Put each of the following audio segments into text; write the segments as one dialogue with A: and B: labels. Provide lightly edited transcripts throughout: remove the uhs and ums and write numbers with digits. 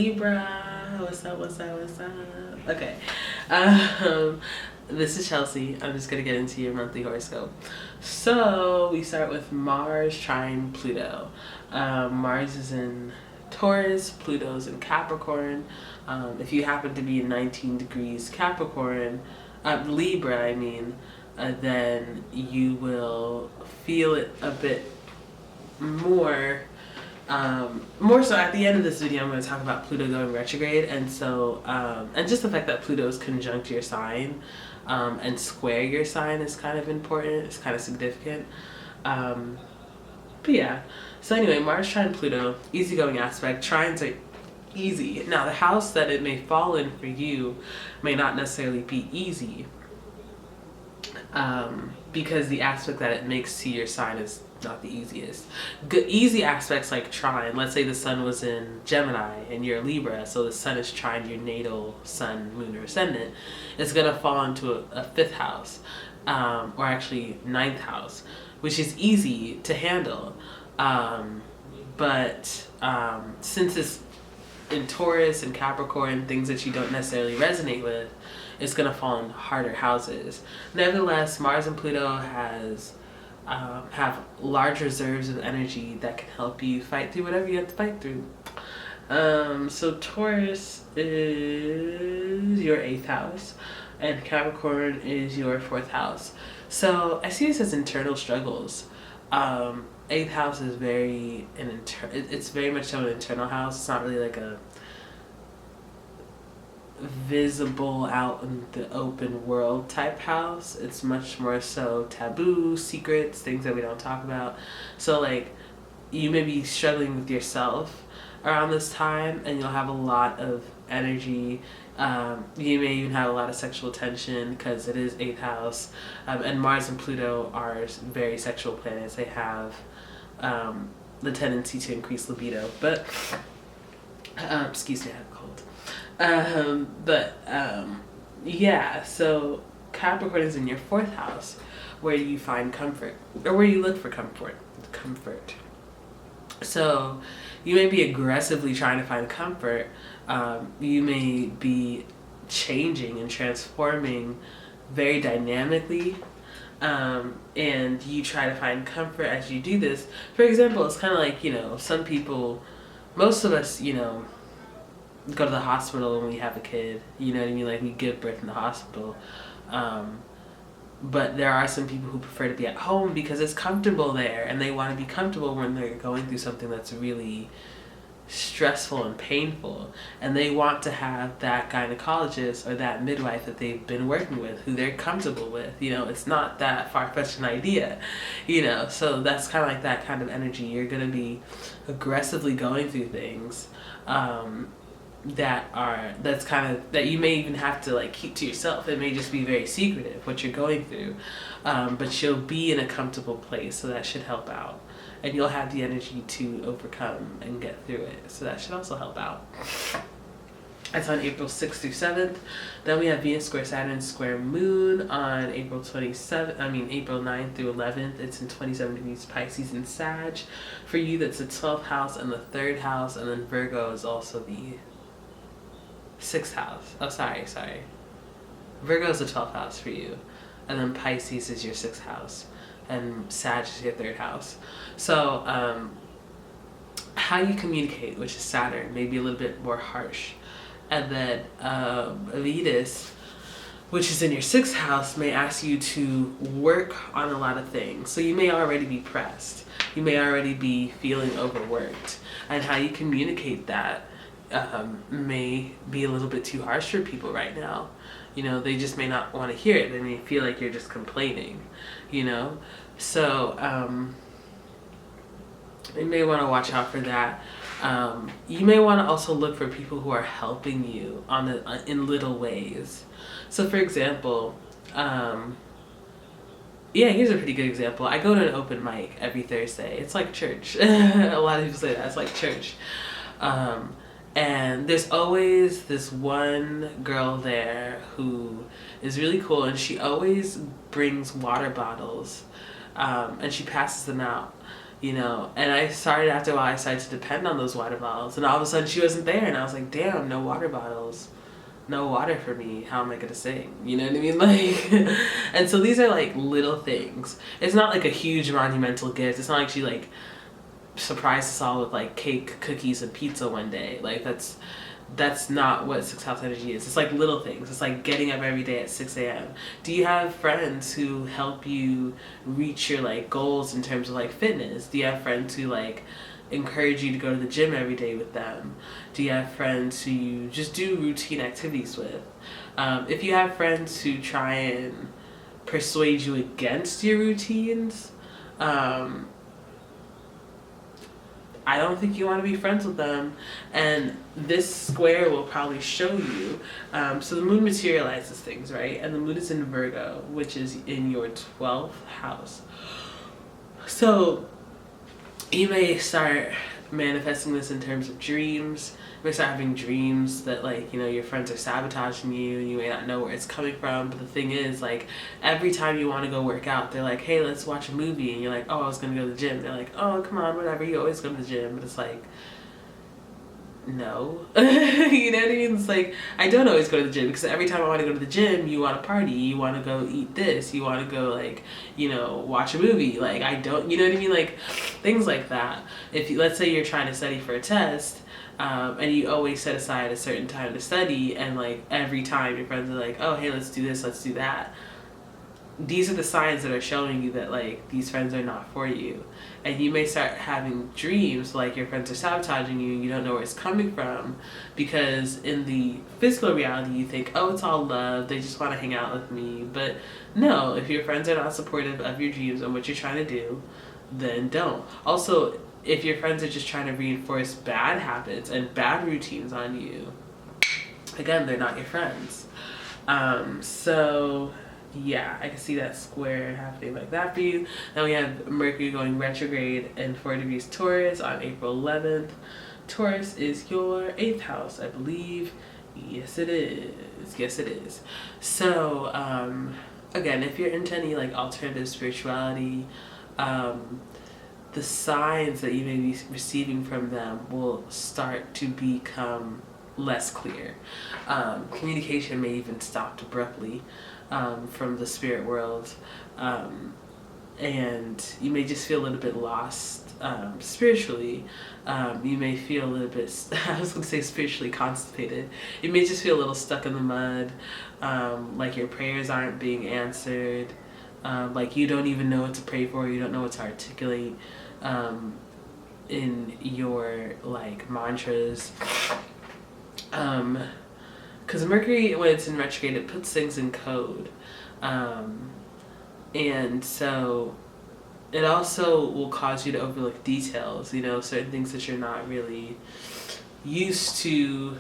A: Libra, what's up, what's up, what's up? Okay, this is Chelsea. I'm just gonna get into your monthly horoscope. So we start with Mars trine Pluto. Mars is in Taurus, Pluto's in Capricorn. If you happen to be in 19 degrees Capricorn, Libra, I mean, then you will feel it a bit more so at the end of this video. I'm going to talk about Pluto going retrograde, and so and just the fact that Pluto is conjunct your sign and square your sign is kind of important. It's kind of significant. But yeah, so anyway, Mars trine Pluto, easygoing aspect. Trines are easy. Now the house that it may fall in for you may not necessarily be easy, because the aspect that it makes to your sign is not the easiest. Easy aspects like trine, let's say the sun was in Gemini and you're Libra, so the sun is trine your natal sun, moon, or ascendant. It's gonna fall into a fifth house, or actually ninth house, which is easy to handle. But since it's in Taurus and Capricorn, things that you don't necessarily resonate with, it's gonna fall in harder houses. Nevertheless, Mars and Pluto have large reserves of energy that can help you fight through whatever you have to fight through. So Taurus is your 8th house and Capricorn is your 4th house. So I see this as internal struggles. 8th house is it's very much so an internal house. It's not really like a visible out in the open world type house. It's much more so taboo, secrets, things that we don't talk about. So like you may be struggling with yourself around this time, and you'll have a lot of energy. You may even have a lot of sexual tension because it is 8th house, and Mars and Pluto are very sexual planets. They have the tendency to increase libido, but excuse me, I have a cold. Yeah, so Capricorn is in your 4th house, where you find comfort, or where you look for comfort. So you may be aggressively trying to find comfort. You may be changing and transforming very dynamically, and you try to find comfort as you do this. For example, it's kind of like, some people, most of us, go to the hospital when we have a kid, you know what I mean? Like we give birth in the hospital. But there are some people who prefer to be at home because it's comfortable there, and they want to be comfortable when they're going through something that's really stressful and painful, and they want to have that gynecologist or that midwife that they've been working with who they're comfortable with. It's not that far-fetched an idea, so that's kind of like that kind of energy. You're going to be aggressively going through things that you may even have to like keep to yourself. It may just be very secretive what you're going through, but you'll be in a comfortable place, so that should help out, and you'll have the energy to overcome and get through it, so that should also help out. That's on April 6th through 7th. Then we have Venus square Saturn square Moon on April 9th through 11th. It's in 27 degrees Pisces and Sag. For you, that's the 12th house and the 3rd house, and then Virgo is also the 6th house. Oh, sorry. Virgo is the 12th house for you, and then Pisces is your 6th house, and Sag is your 3rd house. So, how you communicate, which is Saturn, may be a little bit more harsh. And then Venus, which is in your 6th house, may ask you to work on a lot of things. So you may already be pressed. You may already be feeling overworked. And how you communicate that may be a little bit too harsh for people right now. They just may not want to hear it. They may feel like you're just complaining, So you may want to watch out for that. You may want to also look for people who are helping you in little ways. So for example, here's a pretty good example. I go to an open mic every Thursday. It's like church. A lot of people say that. It's like church. And there's always this one girl there who is really cool, and she always brings water bottles, and she passes them out you know. And I started, after a while, I started to depend on those water bottles, and all of a sudden she wasn't there, and I was like, damn, no water bottles, no water for me, how am I gonna sing, you know what I mean? Like, and so these are like little things. It's not like a huge monumental gift. It's not like she like surprised us all with like cake, cookies, and pizza one day. Like that's not what sixth house energy is. It's like little things. It's like getting up every day at 6 a.m. Do you have friends who help you reach your like goals in terms of like fitness? Do you have friends who like encourage you to go to the gym every day with them? Do you have friends who you just do routine activities with? If you have friends who try and persuade you against your routines, I don't think you want to be friends with them. And this square will probably show you. So the moon materializes things, right? And the moon is in Virgo, which is in your 12th house. So you may start manifesting this in terms of dreams. You may start having dreams that, like, you know, your friends are sabotaging you and you may not know where it's coming from. But the thing is, like, every time you want to go work out, they're like, hey, let's watch a movie. And you're like, oh, I was going to go to the gym. They're like, oh, come on, whatever. You always go to the gym. But it's like, no. You know what I mean? It's like, I don't always go to the gym, because every time I want to go to the gym, you want to party, you want to go eat this, you want to go, like, you know, watch a movie. Like, I don't, you know what I mean? Like, things like that. If you, let's say you're trying to study for a test, and you always set aside a certain time to study, and like every time your friends are like, oh, hey, let's do this, let's do that. These are the signs that are showing you that, like, these friends are not for you. And you may start having dreams like your friends are sabotaging you and you don't know where it's coming from, because in the physical reality you think, oh, it's all love, they just want to hang out with me. But no, if your friends are not supportive of your dreams and what you're trying to do, then don't. Also, if your friends are just trying to reinforce bad habits and bad routines on you, again, they're not your friends. So yeah, I can see that square happening like that for you. Then we have Mercury going retrograde in 4 degrees Taurus on April 11th. Taurus is your 8th house, I believe. Yes, it is. Yes, it is. So, again, if you're into any like alternative spirituality, the signs that you may be receiving from them will start to become less clear. Communication may even stop abruptly from the spirit world, and you may just feel a little bit lost spiritually. You may feel a little bit, I was going to say spiritually constipated. You may just feel a little stuck in the mud, like your prayers aren't being answered, like you don't even know what to pray for, you don't know what to articulate in your like mantras. Because Mercury, when it's in retrograde, it puts things in code. And so it also will cause you to overlook details, you know, certain things that you're not really used to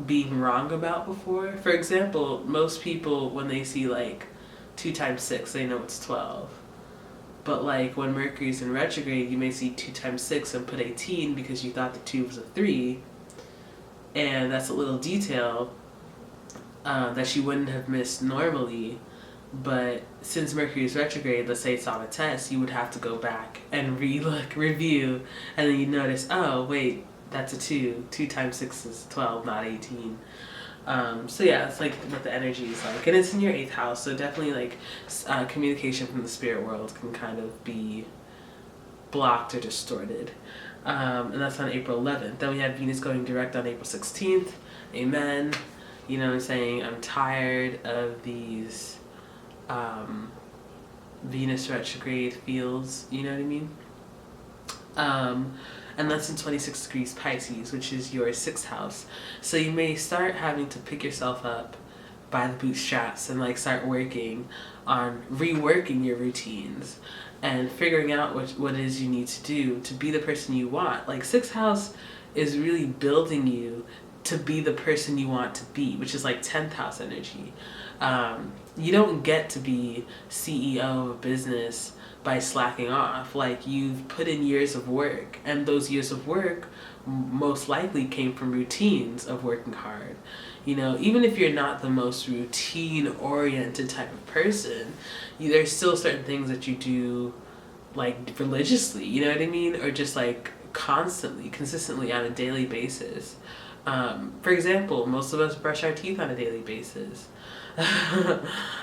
A: being wrong about before. For example, most people, when they see like 2 times 6, they know it's 12. But like when Mercury's in retrograde, you may see 2 times 6 and put 18 because you thought the 2 was a 3. And that's a little detail that you wouldn't have missed normally. But since Mercury is retrograde, let's say it's on a test, you would have to go back and review, and then you notice, oh wait, that's a 2. 2 times 6 is 12, not 18. So yeah, it's like what the energy is like. And it's in your 8th house, so definitely like communication from the spirit world can kind of be blocked or distorted. And that's on April 11th. Then we have Venus going direct on April 16th. Amen. You know what I'm saying? I'm tired of these Venus retrograde feels, you know what I mean? And that's in 26 degrees Pisces, which is your 6th house. So you may start having to pick yourself up by the bootstraps and like start working on reworking your routines and figuring out what it is you need to do to be the person you want. Like 6th house is really building you to be the person you want to be, which is like 10th house energy. You don't get to be CEO of a business by slacking off. Like, you've put in years of work, and those years of work most likely came from routines of working hard. You know, even if you're not the most routine oriented type of person, there's still certain things that you do like religiously, you know what I mean? Or just like constantly, consistently on a daily basis. For example, most of us brush our teeth on a daily basis.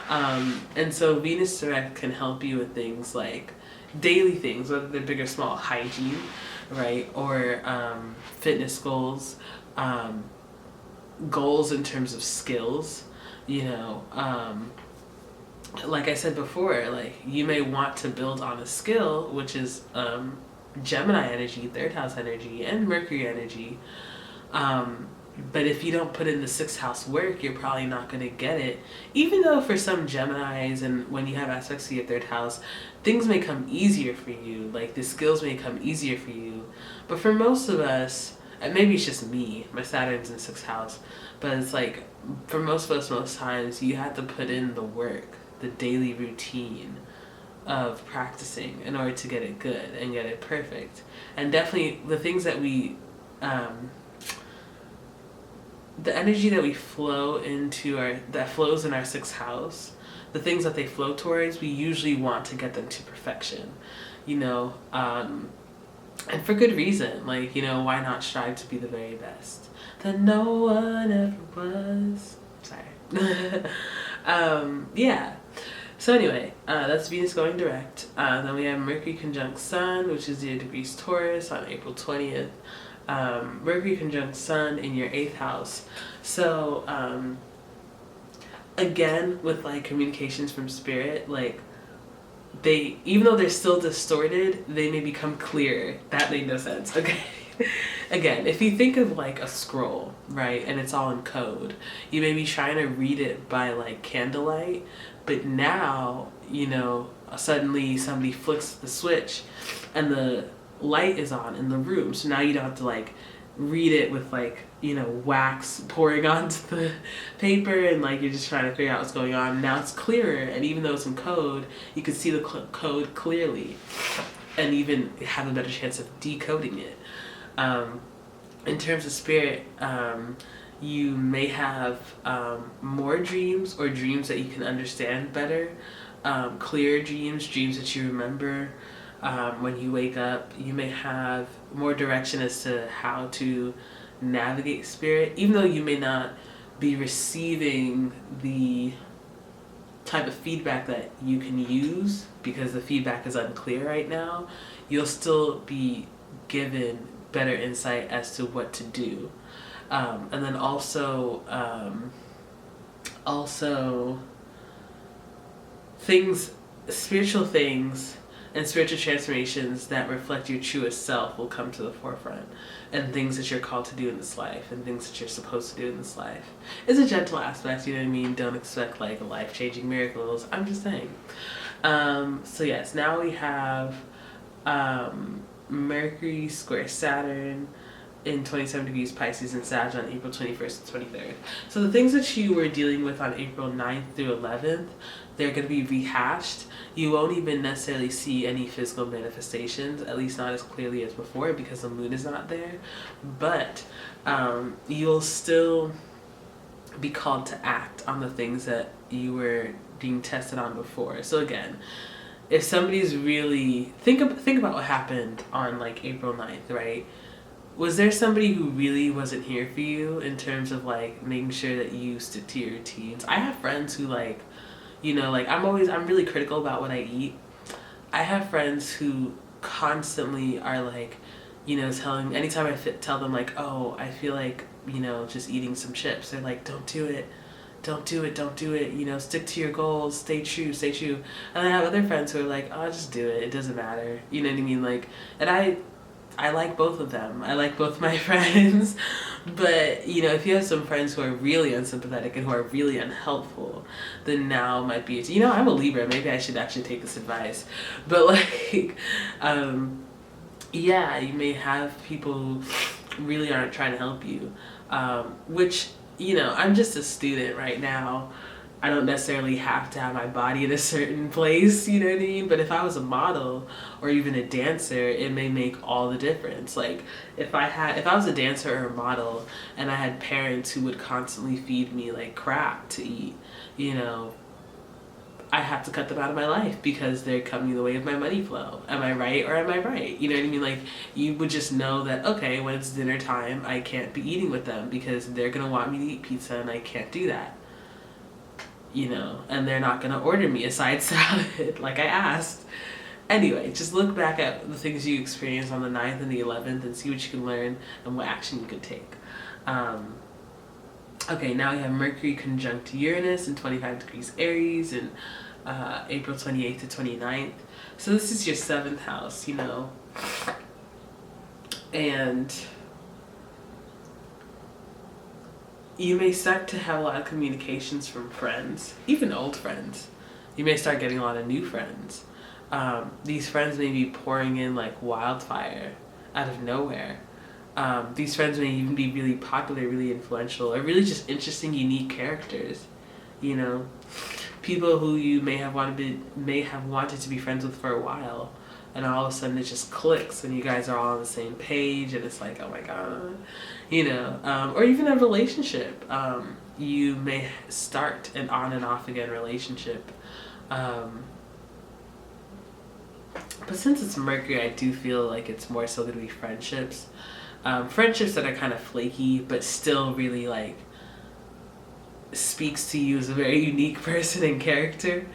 A: And so Venus direct can help you with things like daily things, whether they're big or small, hygiene, right? Or fitness goals, goals in terms of skills, you know. Like I said before, like you may want to build on a skill, which is Gemini energy, third house energy, and Mercury energy. But if you don't put in the sixth house work, you're probably not going to get it. Even though for some Geminis, and when you have aspects to your third house, things may come easier for you. Like the skills may come easier for you. But for most of us, and maybe it's just me, my Saturn's in sixth house, but it's like for most of us, most times you have to put in the work, the daily routine of practicing in order to get it good and get it perfect. And definitely the things that we the energy that we flow into that flows in our sixth house, the things that they flow towards, we usually want to get them to perfection, you know, and for good reason. Like, you know, why not strive to be the very best that no one ever was? Sorry. Yeah. So anyway, that's Venus going direct. Then we have Mercury conjunct Sun, which is 0 degrees Taurus on April 20th. Mercury conjunct Sun in your 8th house. So, again, with like communications from spirit, like they, even though they're still distorted, they may become clearer. That made no sense. Okay. Again, if you think of like a scroll, right, and it's all in code, you may be trying to read it by like candlelight, but now, you know, suddenly somebody flicks the switch and the light is on in the room, so now you don't have to like read it with like, you know, wax pouring onto the paper and like you're just trying to figure out what's going on. Now it's clearer, and even though it's in code, you can see the code clearly and even have a better chance of decoding it. In terms of spirit, you may have more dreams, or dreams that you can understand better, clearer dreams, dreams that you remember. When you wake up, you may have more direction as to how to navigate spirit, even though you may not be receiving the type of feedback that you can use because the feedback is unclear right now. You'll still be given better insight as to what to do. And then also things, spiritual things and spiritual transformations that reflect your truest self will come to the forefront, and things that you're called to do in this life and things that you're supposed to do in this life. It's a gentle aspect, you know what I mean? Don't expect like life-changing miracles. I'm just saying. So yes, now we have Mercury square Saturn in 27 degrees Pisces and Sag on April 21st and 23rd. So the things that you were dealing with on April 9th through 11th, they're going to be rehashed. You won't even necessarily see any physical manifestations, at least not as clearly as before because the moon is not there. But you'll still be called to act on the things that you were being tested on before. So again, if somebody's really, think about what happened on like April 9th, right? Was there somebody who really wasn't here for you in terms of like making sure that you stick to your routines? I have friends who like, you know, like I'm really critical about what I eat. I have friends who constantly are like, you know, anytime I tell them like, oh, I feel like, you know, just eating some chips. They're like, don't do it. Don't do it, you know, stick to your goals, stay true. And I have other friends who are like, oh, just do it. It doesn't matter. You know what I mean? Like, and I like both of them. I like both my friends. But, you know, if you have some friends who are really unsympathetic and who are really unhelpful, then now might be, you know, I'm a Libra. Maybe I should actually take this advice. But, like, yeah, you may have people who really aren't trying to help you. Which, you know, I'm just a student right now. I don't necessarily have to have my body in a certain place, you know what I mean? But if I was a model or even a dancer, it may make all the difference. Like if I was a dancer or a model and I had parents who would constantly feed me like crap to eat, you know, I have to cut them out of my life because they're coming in the way of my money flow. Am I right or am I right? You know what I mean? Like you would just know that, okay, when it's dinner time, I can't be eating with them because they're gonna want me to eat pizza and I can't do that. You know, and they're not gonna order me a side salad like I asked. Anyway, just look back at the things you experienced on the 9th and the 11th and see what you can learn and what action you could take. Okay, now we have Mercury conjunct Uranus in 25 degrees Aries in April 28th to 29th. So this is your 7th house, you know. And you may start to have a lot of communications from friends, even old friends. You may start getting a lot of new friends. These friends may be pouring in like wildfire out of nowhere. These friends may even be really popular, really influential, or really just interesting, unique characters. You know, people who you may have wanted to be friends with for a while, and all of a sudden it just clicks, and you guys are all on the same page, and it's like, oh my god, you know, or even a relationship. You may start an on and off again relationship. But since it's Mercury, I do feel like it's more so going to be friendships. Friendships that are kind of flaky, but still really like speaks to you as a very unique person and character.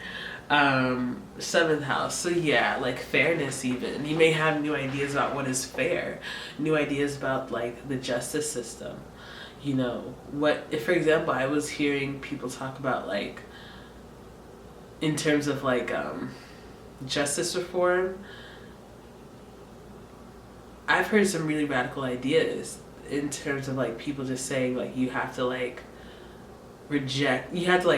A: 7th house. So yeah, like fairness even. You may have new ideas about what is fair. New ideas about like the justice system. You know, what if, for example, I was hearing people talk about like in terms of like justice reform. I've heard some really radical ideas in terms of like people just saying like you have to like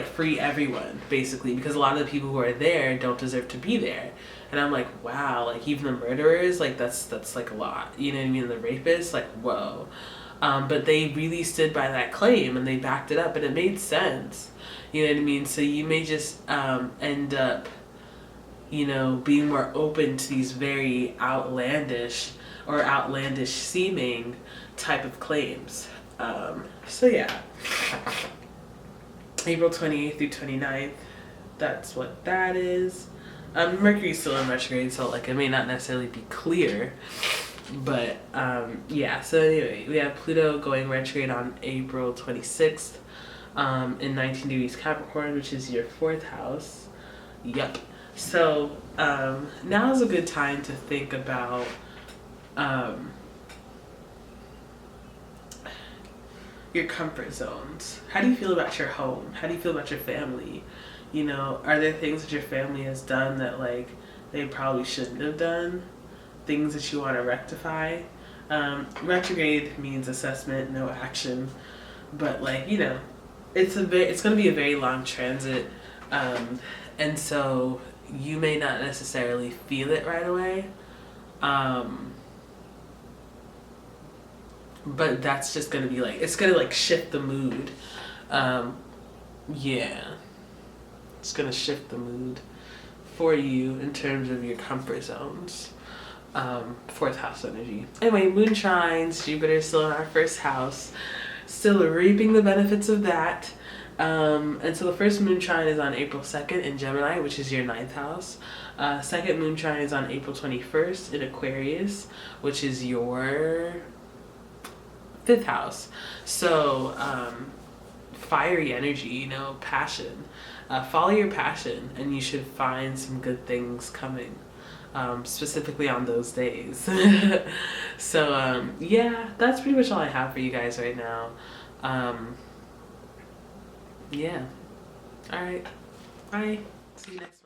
A: free everyone basically, because a lot of the people who are there don't deserve to be there. And I'm like, wow, like even the murderers, like that's like a lot, you know what I mean? The rapists, like whoa. But they really stood by that claim and they backed it up and it made sense, you know what I mean? So you may just end up, you know, being more open to these very outlandish seeming type of claims. So yeah, April 28th through 29th, that's what that is. Mercury's still in retrograde, so like it may not necessarily be clear, but yeah. So anyway, we have Pluto going retrograde on April 26th in 19 degrees Capricorn, which is your 4th house. Yep. So now is a good time to think about your comfort zones. How do you feel about your home? How do you feel about your family? You know, are there things that your family has done that like they probably shouldn't have done? Things that you want to rectify? Retrograde means assessment, no action, but like, you know, it's going to be a very long transit, and so you may not necessarily feel it right away. But that's just gonna be like, it's gonna like shift the mood. Yeah, it's gonna shift the mood for you in terms of your comfort zones. 4th house energy. Anyway, moon trines, Jupiter's still in our 1st house, still reaping the benefits of that. And so the first moon trine is on April 2nd in Gemini, which is your 9th house. Second moon trine is on April 21st in Aquarius, which is your 5th house. So fiery energy, you know, passion. Follow your passion and you should find some good things coming, specifically on those days. So yeah, that's pretty much all I have for you guys right now. Yeah. All right. Bye. See you next time.